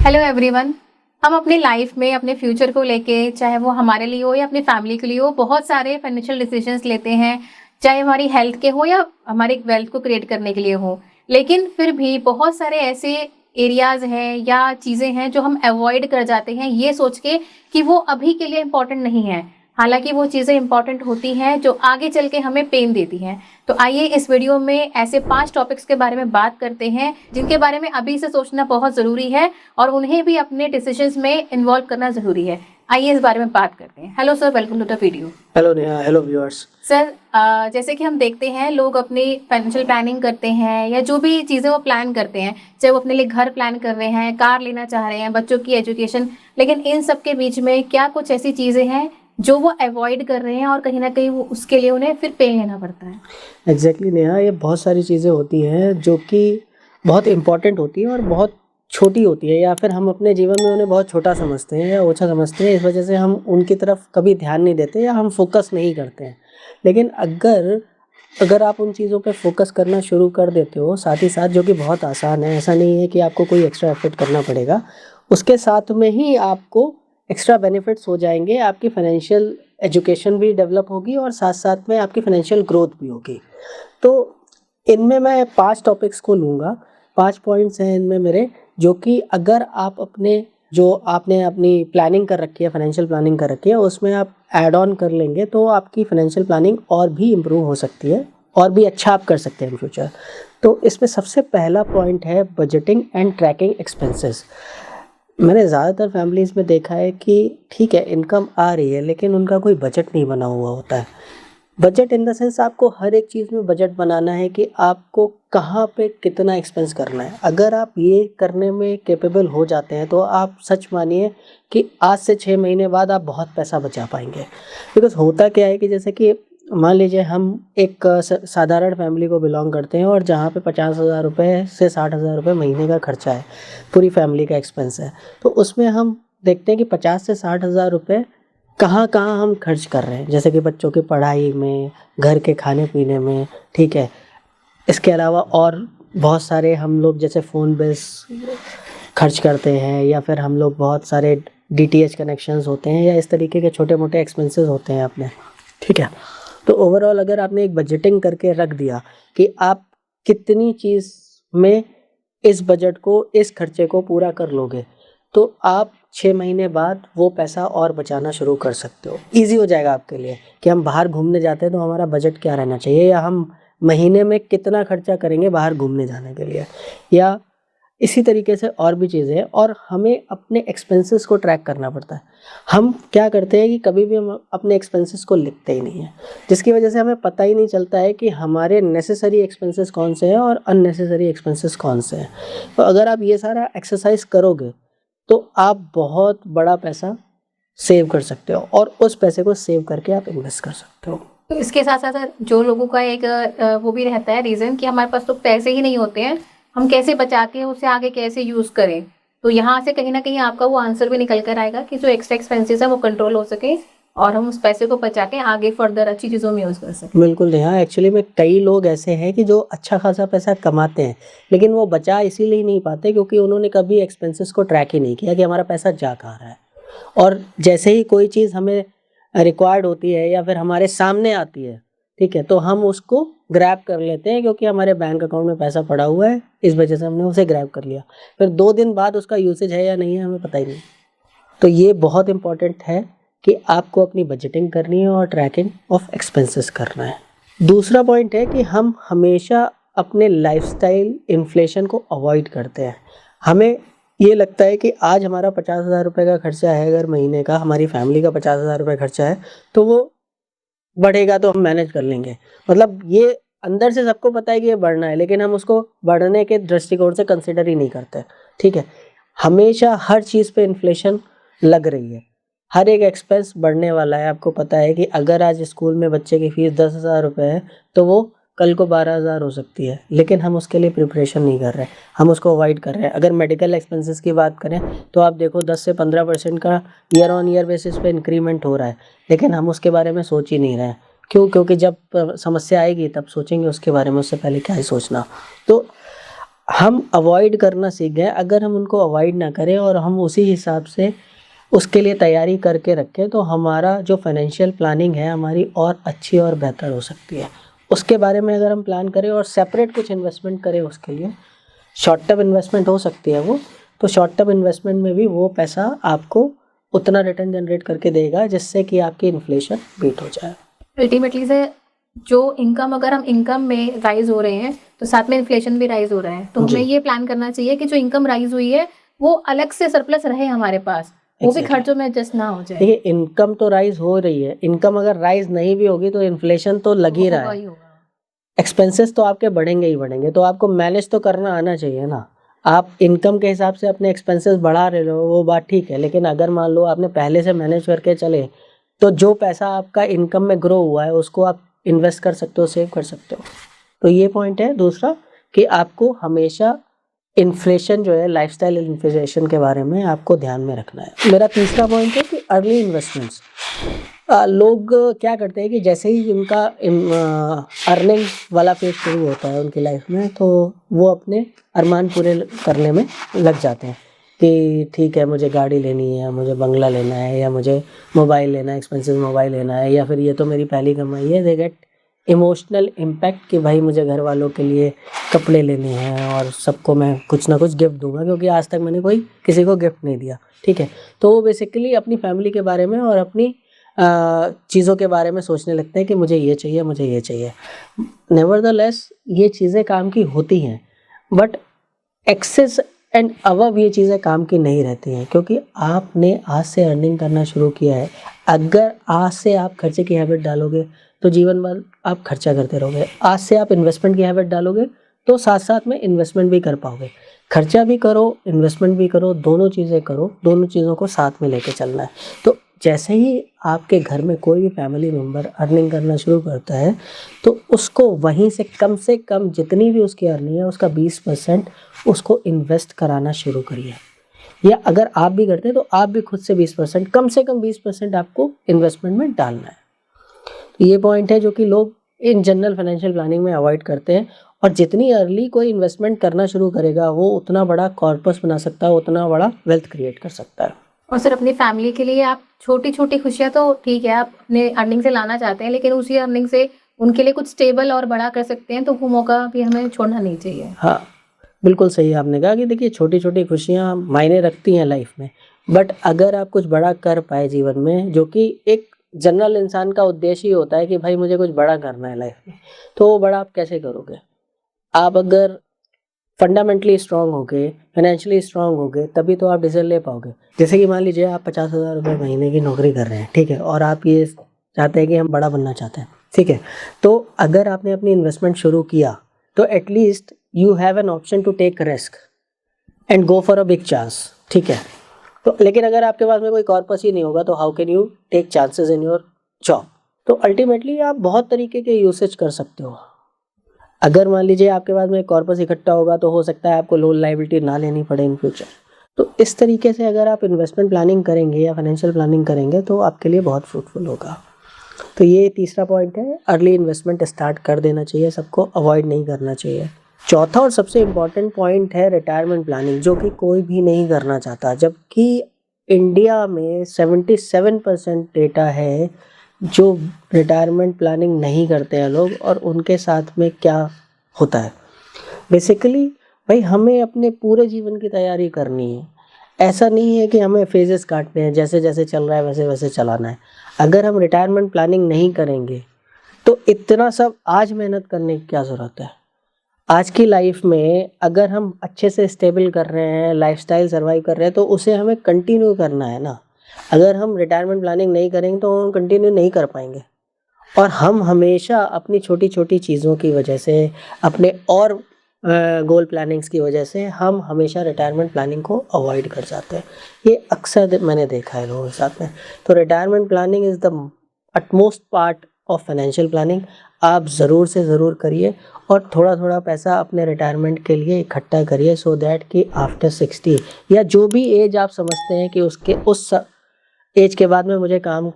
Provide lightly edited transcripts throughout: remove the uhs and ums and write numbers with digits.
Hello everyone. हम अपनी life में अपने फ्यूचर को लेके, चाहे वो हमारे लिए हो या अपनी फैमिली के लिए हो, बहुत सारे फाइनेंशियल डिसीजंस लेते हैं। चाहे हमारी हेल्थ के हो या हमारे वेल्थ को क्रिएट करने के लिए हो। लेकिन फिर भी बहुत सारे ऐसे एरियाज हैं या चीज़ें हैं जो हम अवॉइड कर जाते हैं, ये सोच के कि वो अभी के लिए इम्पोर्टेंट नहीं है। हालांकि वो चीज़ें इंपॉर्टेंट होती हैं जो आगे चल के हमें पेन देती हैं। तो आइए इस वीडियो में ऐसे 5 टॉपिक्स के बारे में बात करते हैं जिनके बारे में अभी से सोचना बहुत ज़रूरी है और उन्हें भी अपने डिसीजंस में इन्वॉल्व करना ज़रूरी है। आइए इस बारे में बात करते हैं। Hello sir, welcome to the video. Hello Neha, hello viewers. Sir, जैसे कि हम देखते हैं लोग अपनी फाइनेंशियल प्लानिंग करते हैं या जो भी चीज़ें वो प्लान करते हैं, चाहे वो अपने लिए घर प्लान कर रहे हैं, कार लेना चाह रहे हैं, बच्चों की एजुकेशन, लेकिन इन सब के बीच में क्या कुछ ऐसी चीज़ें हैं जो वो अवॉइड कर रहे हैं और कहीं ना कहीं वो उसके लिए उन्हें फिर पेन लेना पड़ता है। एग्जैक्टली नेहा, ये बहुत सारी चीज़ें होती हैं जो कि बहुत इम्पॉर्टेंट होती हैं और बहुत छोटी होती है, या फिर हम अपने जीवन में उन्हें बहुत छोटा समझते हैं या ओछा समझते हैं। इस वजह से हम उनकी तरफ कभी ध्यान नहीं देते या हम फोकस नहीं करते हैं। लेकिन अगर अगर आप उन चीज़ों पे फोकस करना शुरू कर देते हो साथ ही साथ, जो कि बहुत आसान है, ऐसा नहीं है कि आपको कोई एक्स्ट्रा एफर्ट करना पड़ेगा, उसके साथ में ही आपको एक्स्ट्रा बेनिफिट्स हो जाएंगे। आपकी फाइनेंशियल एजुकेशन भी डेवलप होगी और साथ साथ में आपकी फाइनेंशियल ग्रोथ भी होगी। तो इनमें मैं 5 टॉपिक्स को लूँगा, 5 पॉइंट्स हैं इनमें मेरे, जो कि अगर आप अपने जो आपने अपनी प्लानिंग कर रखी है, फाइनेंशियल प्लानिंग कर रखी है, उसमें आप ऐड ऑन कर लेंगे तो आपकी फाइनेंशियल प्लानिंग और भी इम्प्रूव हो सकती है और भी अच्छा आप कर सकते हैं इन फ्यूचर। तो इसमें सबसे पहला पॉइंट है बजटिंग एंड ट्रैकिंग एक्सपेंसेस। मैंने ज़्यादातर फैमिलीज़ में देखा है कि ठीक है, इनकम आ रही है लेकिन उनका कोई बजट नहीं बना हुआ होता है। बजट इन द सेंस, आपको हर एक चीज़ में बजट बनाना है कि आपको कहाँ पे कितना एक्सपेंस करना है। अगर आप ये करने में कैपेबल हो जाते हैं तो आप सच मानिए कि आज से 6 महीने बाद आप बहुत पैसा बचा पाएंगे। बिकॉज़ होता क्या है कि जैसे कि मान लीजिए हम एक साधारण फैमिली को बिलोंग करते हैं और जहाँ पे 50,000 रुपये से 60,000 रुपये महीने का खर्चा है, पूरी फैमिली का एक्सपेंस है। तो उसमें हम देखते हैं कि 50 से 60,000 रुपये कहाँ-कहाँ हम खर्च कर रहे हैं, जैसे कि बच्चों की पढ़ाई में, घर के खाने-पीने में, ठीक है। इसके अलावा और बहुत सारे हम लोग जैसे फ़ोन बिल्स खर्च करते हैं, या फिर हम लोग बहुत सारे डीटीएच कनेक्शंस होते हैं, या इस तरीके के छोटे-मोटे एक्सपेंसेस होते हैं अपने, ठीक है। तो ओवरऑल अगर आपने एक बजटिंग करके रख दिया कि आप कितनी चीज़ में इस बजट को, इस खर्चे को पूरा कर लोगे, तो आप 6 महीने बाद वो पैसा और बचाना शुरू कर सकते हो। ईज़ी हो जाएगा आपके लिए कि हम बाहर घूमने जाते हैं तो हमारा बजट क्या रहना चाहिए, या हम महीने में कितना खर्चा करेंगे बाहर घूमने जाने के लिए, या इसी तरीके से और भी चीज़ें हैं। और हमें अपने एक्सपेंसेस को ट्रैक करना पड़ता है। हम क्या करते हैं कि कभी भी हम अपने एक्सपेंसेस को लिखते ही नहीं हैं, जिसकी वजह से हमें पता ही नहीं चलता है कि हमारे नेसेसरी एक्सपेंसेस कौन से हैं और अननेसेसरी एक्सपेंसेस कौन से हैं। तो अगर आप ये सारा एक्सरसाइज करोगे तो आप बहुत बड़ा पैसा सेव कर सकते हो और उस पैसे को सेव करके आप इन्वेस्ट कर सकते हो। तो इसके साथ साथ जो लोगों का एक वो भी रहता है रीज़न कि हमारे पास तो पैसे ही नहीं होते हैं, हम कैसे बचा के उसे आगे कैसे यूज़ करें। तो यहाँ से कहीं ना कहीं आपका वो आंसर भी निकल कर आएगा कि जो एक्स्ट्रा एक्सपेंसेस है वो कंट्रोल हो सके और हम उस पैसे को बचा के आगे फर्दर अच्छी चीज़ों में यूज़ कर सकें। बिल्कुल नेहा, एक्चुअली में कई लोग ऐसे हैं कि जो अच्छा खासा पैसा कमाते हैं लेकिन वो बचा इसीलिए नहीं पाते क्योंकि उन्होंने कभी एक्सपेंसेस को ट्रैक ही नहीं किया कि हमारा पैसा जा कहाँ रहा है। और जैसे ही कोई चीज़ हमें रिक्वायर्ड होती है या फिर हमारे सामने आती है, ठीक है, तो हम उसको ग्रैब कर लेते हैं क्योंकि हमारे बैंक अकाउंट में पैसा पड़ा हुआ है, इस वजह से हमने उसे ग्रैब कर लिया। फिर 2 दिन बाद उसका यूसेज है या नहीं है हमें पता ही नहीं। तो ये बहुत इम्पोर्टेंट है कि आपको अपनी बजटिंग करनी है और ट्रैकिंग ऑफ एक्सपेंसेस करना है। दूसरा पॉइंट है कि हम हमेशा अपने लाइफस्टाइल इन्फ्लेशन को अवॉइड करते हैं। हमें ये लगता है कि आज हमारा 50,000 रुपये का खर्चा है, अगर महीने का हमारी फैमिली का 50,000 रुपये खर्चा है, तो वो बढ़ेगा तो हम मैनेज कर लेंगे। मतलब ये अंदर से सबको पता है कि ये बढ़ना है, लेकिन हम उसको बढ़ने के दृष्टिकोण से कंसिडर ही नहीं करते, ठीक है। हमेशा हर चीज़ पे इन्फ्लेशन लग रही है, हर एक एक्सपेंस बढ़ने वाला है। आपको पता है कि अगर आज स्कूल में बच्चे की फ़ीस 10,000 रुपये है तो वो कल को 12,000 हो सकती है, लेकिन हम उसके लिए प्रिपरेशन नहीं कर रहे, हम उसको अवॉइड कर रहे हैं। अगर मेडिकल एक्सपेंसेस की बात करें तो आप देखो 10 से 15% का ईयर ऑन ईयर बेसिस पे इंक्रीमेंट हो रहा है, लेकिन हम उसके बारे में सोच ही नहीं रहे हैं। क्यों? क्योंकि जब समस्या आएगी तब सोचेंगे उसके बारे में, उससे पहले क्या ही सोचना। तो हम अवॉइड करना सीख गए। अगर हम उनको अवॉइड ना करें और हम उसी हिसाब से उसके लिए तैयारी करके रखें, तो हमारा जो फाइनेंशियल प्लानिंग है हमारी और अच्छी और बेहतर हो सकती है। उसके बारे में अगर हम प्लान करें और सेपरेट कुछ इन्वेस्टमेंट करें उसके लिए, शॉर्ट टर्म इन्वेस्टमेंट हो सकती है वो, तो शॉर्ट टर्म इन्वेस्टमेंट में भी वो पैसा आपको उतना रिटर्न जनरेट करके देगा जिससे कि आपकी इन्फ्लेशन बीट हो जाए। अल्टीमेटली से जो इनकम, अगर हम इनकम में राइज हो रहे हैं तो साथ में इन्फ्लेशन भी राइज हो रहा है, तो जी। हमें ये प्लान करना चाहिए कि जो इनकम राइज हुई है वो अलग से सरप्लस रहे हमारे पास, वो भी एग्जैक्टली। खर्चों में एडजस्ट ना हो जाए। देखिए, इनकम तो राइज हो रही है, इनकम अगर राइज नहीं भी होगी तो इन्फ्लेशन तो लग ही रहा होगा है, ही होगा। एक्सपेंसेस तो आपके बढ़ेंगे ही बढ़ेंगे, तो आपको मैनेज तो करना आना चाहिए ना। आप इनकम के हिसाब से अपने एक्सपेंसेस बढ़ा रहे हो वो बात ठीक है, लेकिन अगर मान लो आपने पहले से मैनेज करके चले, तो जो पैसा आपका इनकम में ग्रो हुआ है उसको आप इन्वेस्ट कर सकते हो, सेव कर सकते हो। तो ये पॉइंट है दूसरा, कि आपको हमेशा इन्फ्लेशन जो है, लाइफस्टाइल इन्फ्लेशन के बारे में आपको ध्यान में रखना है। मेरा तीसरा पॉइंट है कि अर्ली इन्वेस्टमेंट्स। लोग क्या करते हैं कि जैसे ही उनका अर्निंग वाला फेज शुरू होता है उनकी लाइफ में, तो वो अपने अरमान पूरे करने में लग जाते हैं कि ठीक है, मुझे गाड़ी लेनी है, मुझे बंगला लेना है, या मुझे मोबाइल लेना है, एक्सपेंसिव मोबाइल लेना है, या फिर ये तो मेरी पहली कमाई है। दे गेट इमोशनल इम्पैक्ट कि भाई मुझे घर वालों के लिए कपड़े लेने हैं और सबको मैं कुछ ना कुछ गिफ्ट दूंगा, क्योंकि आज तक मैंने कोई किसी को गिफ्ट नहीं दिया। ठीक है, तो वो बेसिकली अपनी फैमिली के बारे में और अपनी चीज़ों के बारे में सोचने लगते हैं कि मुझे ये चाहिए, मुझे ये चाहिए। नेवरदलेस ये चीज़ें काम की होती हैं, बट एक्सेस एंड अबव ये चीज़ें काम की नहीं रहती हैं, क्योंकि आपने आज से अर्निंग करना शुरू किया है। अगर आज से आप खर्चे की हैबिट डालोगे तो जीवन भर आप खर्चा करते रहोगे। आज से आप इन्वेस्टमेंट की हैबिट डालोगे तो साथ साथ में इन्वेस्टमेंट भी कर पाओगे। खर्चा भी करो, इन्वेस्टमेंट भी करो, दोनों चीज़ें करो, दोनों चीज़ों को साथ में लेके चलना है। तो जैसे ही आपके घर में कोई भी फैमिली मेम्बर अर्निंग करना शुरू करता है, तो उसको वहीं से कम जितनी भी उसकी अर्निंग है उसका 20% उसको इन्वेस्ट कराना शुरू करिए। या अगर आप भी करते हैं तो आप भी खुद से 20%, कम से कम 20% आपको इन्वेस्टमेंट में डालना है। तो ये पॉइंट है जो कि लोग इन जनरल फाइनेंशियल प्लानिंग में अवॉइड करते हैं। और जितनी अर्ली कोई इन्वेस्टमेंट करना शुरू करेगा वो उतना बड़ा कॉर्पस बना सकता है, उतना बड़ा वेल्थ क्रिएट कर सकता है। और सर, अपनी फैमिली के लिए आप छोटी छोटी खुशियाँ तो ठीक है, आप अपने अर्निंग से लाना चाहते हैं, लेकिन उसी अर्निंग से उनके लिए कुछ स्टेबल और बड़ा कर सकते हैं, तो वो मौका भी हमें छोड़ना नहीं चाहिए। हाँ, बिल्कुल सही आपने कहा कि देखिए, छोटी छोटी खुशियाँ मायने रखती हैं लाइफ में, बट अगर आप कुछ बड़ा कर पाए जीवन में, जो कि एक जनरल इंसान का उद्देश्य ही होता है कि भाई मुझे कुछ बड़ा करना है लाइफ में, तो वो बड़ा आप कैसे करोगे? आप अगर फंडामेंटली स्ट्रांग होगे, फाइनेंशियली स्ट्रांग होगे, तभी तो आप डिसीजन ले पाओगे। जैसे कि मान लीजिए आप 50,000 रुपये महीने की नौकरी कर रहे हैं, ठीक है, और आप ये चाहते हैं कि हम बड़ा बनना चाहते हैं, ठीक है, तो अगर आपने अपनी इन्वेस्टमेंट शुरू किया तो at least you have an option to take risk and go for a big chance, ठीक है। तो लेकिन अगर आपके पास में कोई कॉर्पस ही नहीं होगा तो how can you take chances in your job? तो अल्टीमेटली आप बहुत तरीके के यूसेज कर सकते हो। अगर मान लीजिए आपके पास में कॉर्पस इकट्ठा होगा तो हो सकता है आपको लोन लायबिलिटी ना लेनी पड़े इन फ्यूचर। तो इस तरीके से अगर आप इन्वेस्टमेंट प्लानिंग करेंगे या फाइनेंशियल प्लानिंग करेंगे तो आपके लिए बहुत फ्रूटफुल होगा। तो ये तीसरा पॉइंट है, अर्ली इन्वेस्टमेंट स्टार्ट कर देना चाहिए, सबको अवॉइड नहीं करना चाहिए। चौथा और सबसे इम्पॉर्टेंट पॉइंट है रिटायरमेंट प्लानिंग, जो कि कोई भी नहीं करना चाहता, जबकि इंडिया में 77% डेटा है जो रिटायरमेंट प्लानिंग नहीं करते हैं लोग। और उनके साथ में क्या होता है, बेसिकली भाई हमें अपने पूरे जीवन की तैयारी करनी है। ऐसा नहीं है कि हमें फेजेस काटने हैं, जैसे जैसे चल रहा है वैसे वैसे चलाना है। अगर हम रिटायरमेंट प्लानिंग नहीं करेंगे तो इतना सब आज मेहनत करने की क्या ज़रूरत है? आज की लाइफ में अगर हम अच्छे से स्टेबल कर रहे हैं, लाइफस्टाइल सर्वाइव कर रहे हैं, तो उसे हमें कंटिन्यू करना है ना। अगर हम रिटायरमेंट प्लानिंग नहीं करेंगे तो हम कंटिन्यू नहीं कर पाएंगे। और हम हमेशा अपनी छोटी छोटी चीज़ों की वजह से, अपने और गोल प्लानिंग्स की वजह से हम हमेशा रिटायरमेंट प्लानिंग को अवॉइड कर जाते हैं। ये अक्सर मैंने देखा है लोगों के साथ में। तो retirement planning is the utmost part of financial planning. आप ज़रूर से ज़रूर करिए और थोड़ा थोड़ा पैसा अपने रिटायरमेंट के लिए इकट्ठा करिए, सो दैट कि आफ्टर 60 या जो भी एज आप समझते हैं कि उसके उस एज के बाद में मुझे काम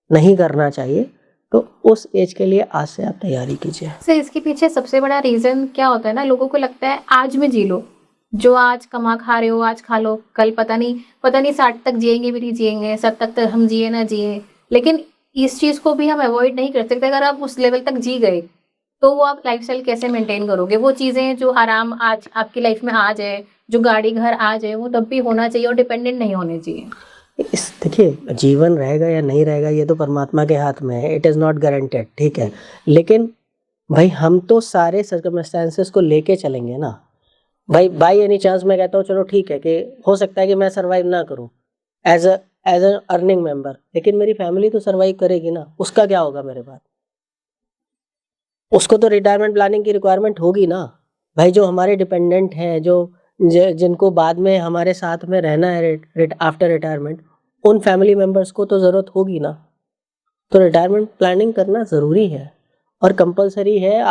नहीं करना चाहिए, तो उस एज के लिए आज से आप तैयारी कीजिए। सर, इसके पीछे सबसे बड़ा रीज़न क्या होता है ना, लोगों को लगता है आज में जी लो, जो आज कमा खा रहे हो आज खा लो, कल पता नहीं 60 तक जिएंगे भी नहीं जिएंगे, 70 तक हम जिए ना जिए। लेकिन इस चीज़ को भी हम अवॉइड नहीं कर सकते। अगर आप उस लेवल तक जी गए तो वो आप लाइफस्टाइल कैसे मेंटेन करोगे? वो चीज़ें जो आराम आज आपकी लाइफ में आ जाए, जो गाड़ी घर आ जाए, वो तब भी होना चाहिए और डिपेंडेंट नहीं होने चाहिए। इस देखिए, जीवन रहेगा या नहीं रहेगा ये तो परमात्मा के हाथ में है, इट इज़ नॉट गारंटेड, ठीक है। लेकिन भाई हम तो सारे सर्कमस्टेंसेस को लेके चलेंगे ना। भाई बाय एनी चांस मैं कहता हूँ चलो ठीक है कि हो सकता है कि मैं सर्वाइव ना करूँ एज अ अर्निंग मेंबर, लेकिन मेरी फैमिली तो सर्वाइव करेगी ना। उसका क्या होगा मेरे बाद? उसको तो रिटायरमेंट प्लानिंग की रिक्वायरमेंट होगी ना। भाई जो हमारे डिपेंडेंट हैं, जो जिनको बाद में हमारे साथ में रहना है आफ्टर रिटायरमेंट, उन फैमिली मेंबर्स को तो ज़रूरत होगी ना। तो रिटायरमेंट प्लानिंग करना ज़रूरी है और कंपलसरी है।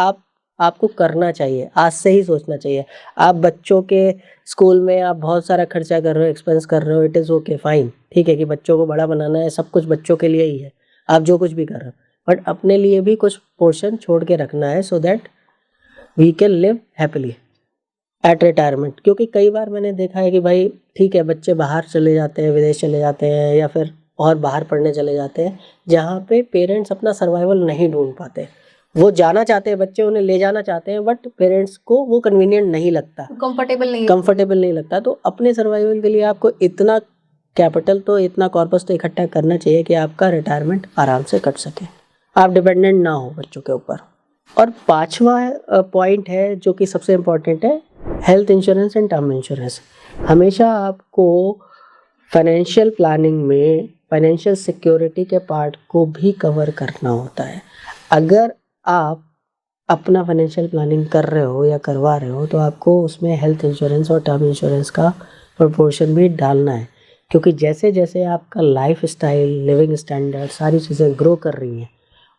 आपको करना चाहिए, आज से ही सोचना चाहिए। आप बच्चों के स्कूल में आप बहुत सारा खर्चा कर रहे हो, एक्सपेंस कर रहे हो, इट इज़ ओके फाइन, ठीक है कि बच्चों को बड़ा बनाना है, सब कुछ बच्चों के लिए ही है, आप जो कुछ भी कर रहे हो। बट अपने लिए भी कुछ पोर्शन छोड़ के रखना है so that we can live happily at retirement. क्योंकि कई बार मैंने देखा है कि भाई ठीक है, बच्चे बाहर चले जाते हैं, विदेश चले जाते हैं या फिर और बाहर पढ़ने चले जाते हैं, जहाँ पे पेरेंट्स अपना सर्वाइवल नहीं ढूंढ पाते। वो जाना चाहते हैं, बच्चे उन्हें ले जाना चाहते हैं, बट पेरेंट्स को वो कन्वीनियंट नहीं लगता, कंफर्टेबल नहीं लगता। तो अपने सर्वाइवल के लिए आपको इतना कैपिटल तो, इतना कॉर्पस तो इकट्ठा करना चाहिए कि आपका रिटायरमेंट आराम से कट सके, आप डिपेंडेंट ना हो बच्चों के ऊपर। और पांचवा पॉइंट है जो कि सबसे इम्पोर्टेंट है, health insurance and term insurance. हमेशा आपको फाइनेंशियल प्लानिंग में फाइनेंशियल सिक्योरिटी के पार्ट को भी कवर करना होता है। अगर आप अपना फाइनेंशियल प्लानिंग कर रहे हो या करवा रहे हो तो आपको उसमें हेल्थ इंश्योरेंस और टर्म इंश्योरेंस का प्रोपोर्शन भी डालना है। क्योंकि जैसे जैसे आपका लाइफ स्टाइल, लिविंग स्टैंडर्ड, सारी चीज़ें ग्रो कर रही हैं,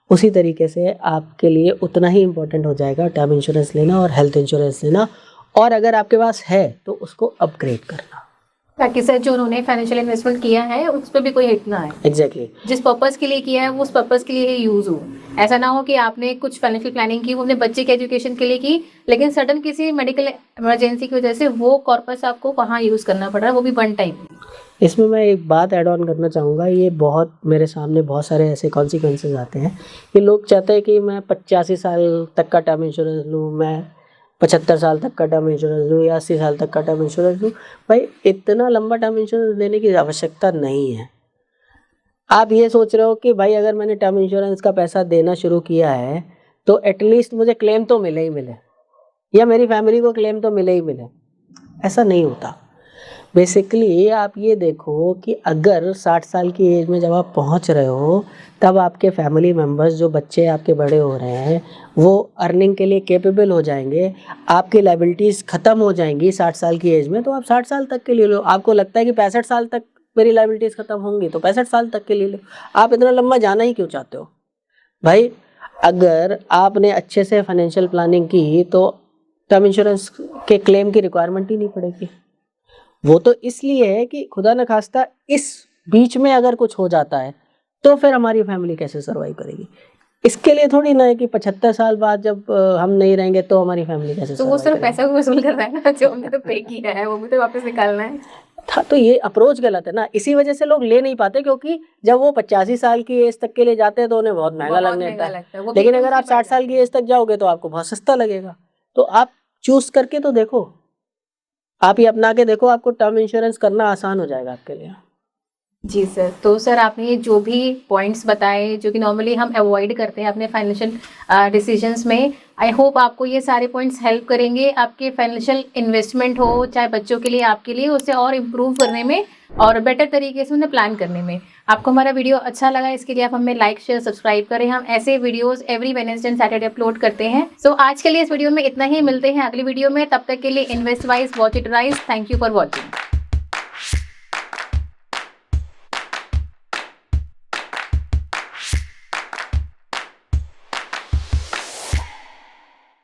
उसी तरीके से आपके लिए उतना ही इम्पोर्टेंट हो जाएगा टर्म इंश्योरेंस लेना और हेल्थ इंश्योरेंस लेना। और अगर आपके पास है तो उसको अपग्रेड करना, ताकि सर जो उन्होंने फाइनेंशियल इन्वेस्टमेंट किया है उस पर भी कोई हिट ना आए। एग्जैक्टली जिस पर्पस के लिए किया है वो उस पर्पस के लिए ही यूज हो। ऐसा ना हो कि आपने कुछ फाइनेंशियल प्लानिंग की, वो अपने बच्चे के एजुकेशन के लिए की, लेकिन सडन किसी मेडिकल इमरजेंसी की वजह से वो कॉर्पस आपको वहाँ यूज करना पड़ रहा है, वो भी वन टाइम। इसमें मैं एक बात ऐड ऑन करना चाहूँगा, ये बहुत मेरे सामने बहुत सारे ऐसे कॉन्सिक्वेंसेज आते हैं कि लोग चाहते हैं कि मैं 85 साल तक का टर्म इंश्योरेंस लूँ, मैं 75 साल तक का टर्म इंश्योरेंस लूँ या 80 साल तक का टर्म इंश्योरेंस लूँ। भाई इतना लंबा टर्म इंश्योरेंस लेने की आवश्यकता नहीं है। आप ये सोच रहे हो कि भाई अगर मैंने टर्म इंश्योरेंस का पैसा देना शुरू किया है तो एटलीस्ट मुझे क्लेम तो मिले ही मिले, या मेरी फैमिली को क्लेम तो मिले ही मिले। ऐसा नहीं होता। बेसिकली आप ये देखो कि अगर 60 साल की एज में जब आप पहुंच रहे हो तब आपके फैमिली मेम्बर्स, जो बच्चे आपके बड़े हो रहे हैं, वो अर्निंग के लिए कैपेबल हो जाएंगे, आपकी लायबिलिटीज़ ख़त्म हो जाएंगी 60 साल की एज में, तो आप 60 साल तक के लिए लो। आपको लगता है कि 65 साल तक मेरी लायबिलिटीज़ ख़त्म होंगी तो 65 साल तक के लिए लो। आप इतना लंबा जाना ही क्यों चाहते हो? भाई अगर आपने अच्छे से फाइनेंशियल प्लानिंग की तो टर्म इंश्योरेंस के क्लेम की रिक्वायरमेंट ही नहीं पड़ेगी। वो तो इसलिए है कि खुदा न खास्ता इस बीच में अगर कुछ हो जाता है तो फिर हमारी फैमिली कैसे सर्वाइव करेगी। इसके लिए थोड़ी ना है कि 75 साल बाद जब हम नहीं रहेंगे तो हमारी फैमिली कैसे तो वो सर्वाइव सिर्फ करेगी। पैसा को वसूल कर रहा है ना, जो हमने तो पे किया है वो भी तो वापस निकालना है। था तो ये अप्रोच गलत है ना, इसी वजह से लोग ले नहीं पाते, क्योंकि जब वो 85 साल की एज तक के लिए जाते हैं तो उन्हें बहुत महंगा लगने लगता है। लेकिन अगर आप 60 साल की एज तक जाओगे तो आपको बहुत सस्ता लगेगा। तो आप चूज करके तो देखो, आप ये अपना के देखो, आपको टर्म इंश्योरेंस करना आसान हो जाएगा आपके लिए। जी सर, तो सर आपने ये जो भी पॉइंट्स बताए जो कि नॉर्मली हम अवॉइड करते हैं अपने फाइनेंशियल डिसीजंस में, आई होप आपको ये सारे पॉइंट्स हेल्प करेंगे आपके फाइनेंशियल इन्वेस्टमेंट हो चाहे बच्चों के लिए, आपके लिए, उसे और इम्प्रूव करने में और बेटर तरीके से उन्हें प्लान करने में। आपको हमारा वीडियो अच्छा लगा, इसके लिए आप हमें लाइक शेयर सब्सक्राइब करें। हम ऐसे videos every Wednesday and Saturday upload करते हैं। सो आज के लिए इस वीडियो में इतना ही, मिलते हैं अगली वीडियो में। तब तक के लिए invest wise, watch it rise. Thank you for watching.